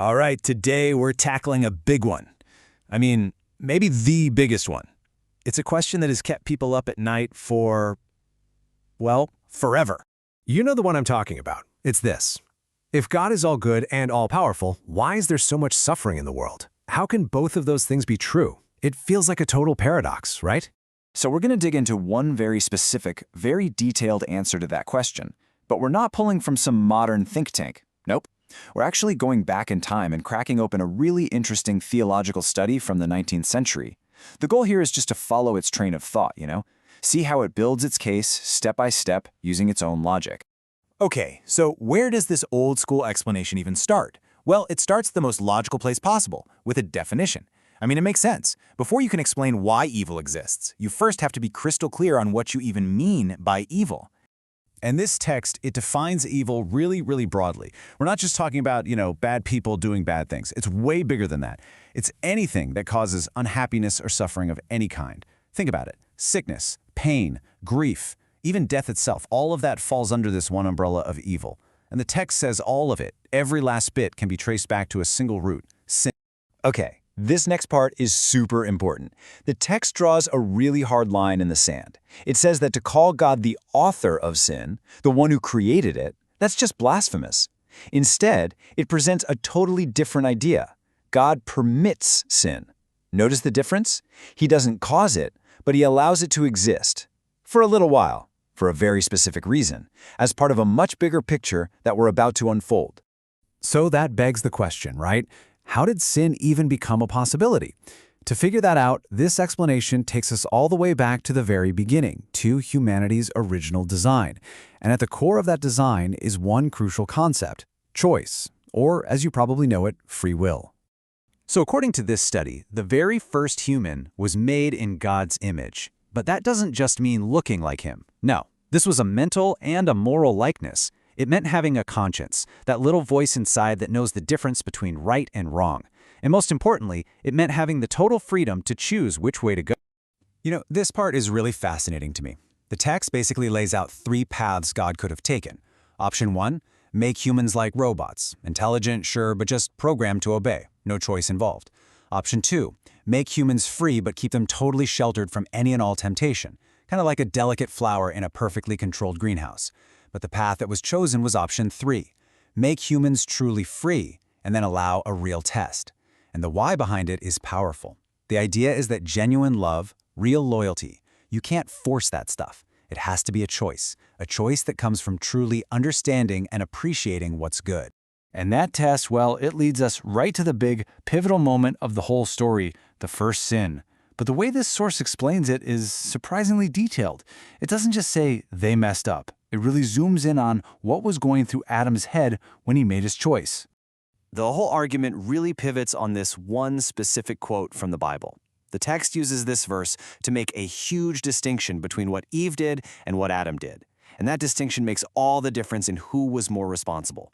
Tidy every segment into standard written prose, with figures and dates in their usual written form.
All right, today we're tackling a big one. I mean, maybe the biggest one. It's a question that has kept people up at night for, well, forever. You know the one I'm talking about. It's this. If God is all good and all-powerful, why is there so much suffering in the world? How can both of those things be true? It feels like a total paradox, right? So we're going to dig into one very specific, very detailed answer to that question. But we're not pulling from some modern think tank. Nope. We're actually going back in time and cracking open a really interesting theological study from the 19th century. The goal here is just to follow its train of thought, See how it builds its case step by step using its own logic. Okay, so where does this old-school explanation even start? Well, it starts the most logical place possible, with a definition. I mean, it makes sense. Before you can explain why evil exists, you first have to be crystal clear on what you even mean by evil. And this text, it defines evil really, really broadly. We're not just talking about, bad people doing bad things. It's way bigger than that. It's anything that causes unhappiness or suffering of any kind. Think about it. Sickness, pain, grief, even death itself, all of that falls under this one umbrella of evil. And the text says all of it, every last bit, can be traced back to a single root, sin. Okay, this next part is super important. The text draws a really hard line in the sand. It says that to call God the author of sin, the one who created it, that's just blasphemous. Instead, it presents a totally different idea. God permits sin. Notice the difference? He doesn't cause it, but he allows it to exist. For a little while, for a very specific reason, as part of a much bigger picture that we're about to unfold. So that begs the question, right? How did sin even become a possibility? To figure that out, this explanation takes us all the way back to the very beginning, to humanity's original design. And at the core of that design is one crucial concept: choice, or as you probably know it, free will. So according to this study, the very first human was made in God's image. But that doesn't just mean looking like him. No, this was a mental and a moral likeness. It meant having a conscience, that little voice inside that knows the difference between right and wrong. And most importantly, it meant having the total freedom to choose which way to go. This part is really fascinating to me. The text basically lays out 3 paths God could have taken. Option 1, make humans like robots, intelligent, sure, but just programmed to obey, no choice involved. Option 2, make humans free but keep them totally sheltered from any and all temptation, kind of like a delicate flower in a perfectly controlled greenhouse. But the path that was chosen was option 3, make humans truly free and then allow a real test. And the why behind it is powerful. The idea is that genuine love, real loyalty, you can't force that stuff. It has to be a choice that comes from truly understanding and appreciating what's good. And that test, well, it leads us right to the big, pivotal moment of the whole story, the first sin. But the way this source explains it is surprisingly detailed. It doesn't just say they messed up. It really zooms in on what was going through Adam's head when he made his choice. The whole argument really pivots on this one specific quote from the Bible. The text uses this verse to make a huge distinction between what Eve did and what Adam did. And that distinction makes all the difference in who was more responsible.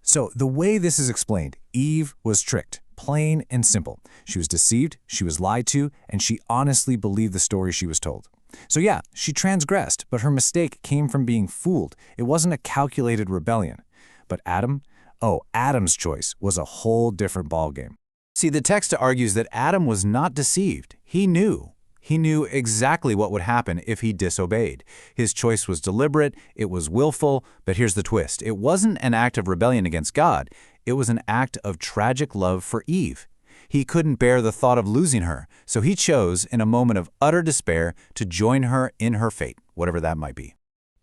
So the way this is explained, Eve was tricked, plain and simple. She was deceived, she was lied to, and she honestly believed the story she was told. So yeah, she transgressed, but her mistake came from being fooled. It wasn't a calculated rebellion. But Adam? Oh, Adam's choice was a whole different ballgame. See, the text argues that Adam was not deceived. He knew. He knew exactly what would happen if he disobeyed. His choice was deliberate, it was willful, but here's the twist. It wasn't an act of rebellion against God. It was an act of tragic love for Eve. He couldn't bear the thought of losing her, so he chose, in a moment of utter despair, to join her in her fate, whatever that might be.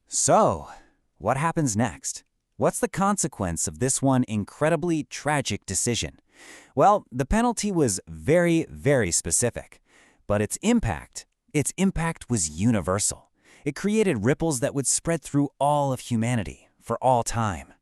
So, what happens next? What's the consequence of this one incredibly tragic decision? Well, the penalty was very, very specific. But its impact was universal. It created ripples that would spread through all of humanity, for all time.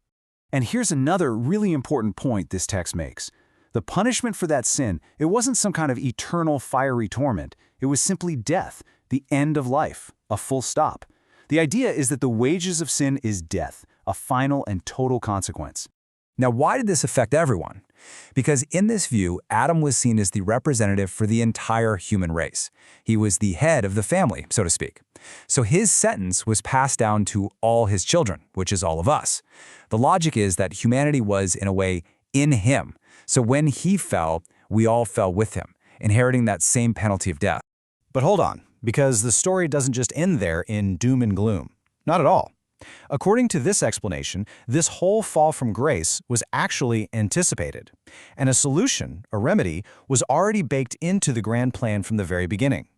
And here's another really important point this text makes. The punishment for that sin, it wasn't some kind of eternal fiery torment. It was simply death, the end of life, a full stop. The idea is that the wages of sin is death, a final and total consequence. Now, why did this affect everyone? Because in this view, Adam was seen as the representative for the entire human race. He was the head of the family, so to speak. So his sentence was passed down to all his children, which is all of us. The logic is that humanity was, in a way, in him. So when he fell, we all fell with him, inheriting that same penalty of death. But hold on, because the story doesn't just end there in doom and gloom. Not at all. According to this explanation, this whole fall from grace was actually anticipated, and a solution, a remedy, was already baked into the grand plan from the very beginning.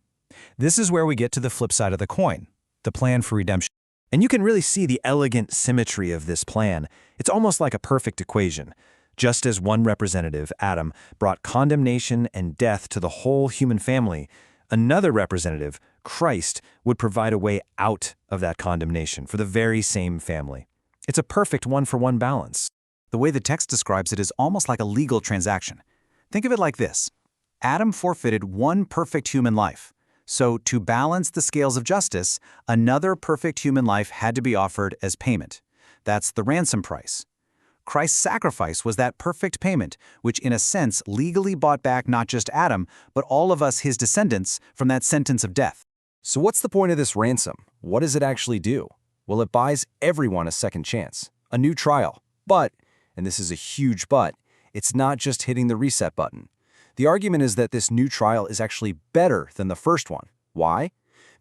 This is where we get to the flip side of the coin, the plan for redemption. And you can really see the elegant symmetry of this plan. It's almost like a perfect equation. Just as one representative, Adam, brought condemnation and death to the whole human family, another representative, Christ, would provide a way out of that condemnation for the very same family. It's a perfect one-for-one balance. The way the text describes it is almost like a legal transaction. Think of it like this. Adam forfeited one perfect human life. So to balance the scales of justice, another perfect human life had to be offered as payment. That's the ransom price. Christ's sacrifice was that perfect payment, which in a sense legally bought back not just Adam, but all of us, his descendants, from that sentence of death. So what's the point of this ransom? What does it actually do? Well, it buys everyone a second chance, a new trial. But, and this is a huge but, it's not just hitting the reset button. The argument is that this new trial is actually better than the first one. Why?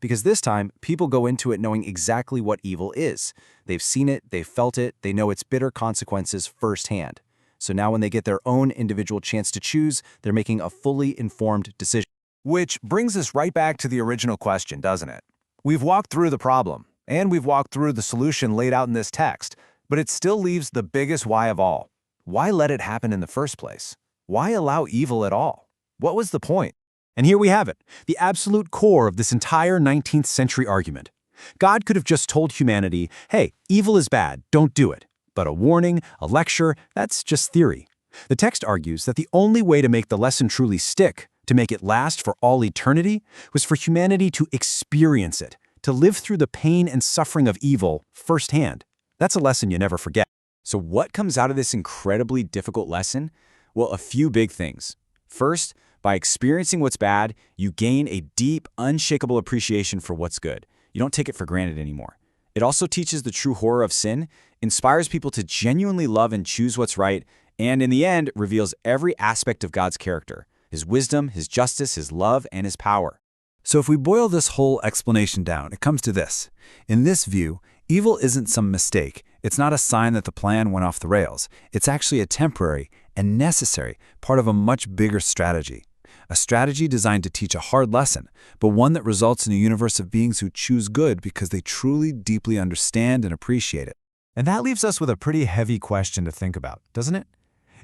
Because this time, people go into it knowing exactly what evil is. They've seen it, they've felt it, they know its bitter consequences firsthand. So now when they get their own individual chance to choose, they're making a fully informed decision. Which brings us right back to the original question, doesn't it? We've walked through the problem, and we've walked through the solution laid out in this text, but it still leaves the biggest why of all. Why let it happen in the first place? Why allow evil at all? What was the point? And here we have it, the absolute core of this entire 19th century argument. God could have just told humanity, hey, evil is bad, don't do it. But a warning, a lecture, that's just theory. The text argues that the only way to make the lesson truly stick, to make it last for all eternity, was for humanity to experience it, to live through the pain and suffering of evil firsthand. That's a lesson you never forget. So what comes out of this incredibly difficult lesson? Well, a few big things. First, by experiencing what's bad, you gain a deep, unshakable appreciation for what's good. You don't take it for granted anymore. It also teaches the true horror of sin, inspires people to genuinely love and choose what's right, and in the end, reveals every aspect of God's character, his wisdom, his justice, his love, and his power. So if we boil this whole explanation down, it comes to this. In this view, evil isn't some mistake. It's not a sign that the plan went off the rails. It's actually a temporary and necessary part of a much bigger strategy. A strategy designed to teach a hard lesson, but one that results in a universe of beings who choose good because they truly deeply understand and appreciate it. And that leaves us with a pretty heavy question to think about, doesn't it?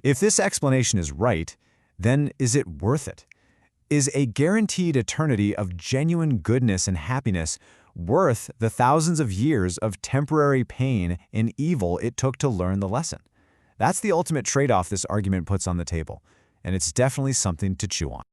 If this explanation is right, then is it worth it? Is a guaranteed eternity of genuine goodness and happiness worth the thousands of years of temporary pain and evil it took to learn the lesson? That's the ultimate trade-off this argument puts on the table, and it's definitely something to chew on.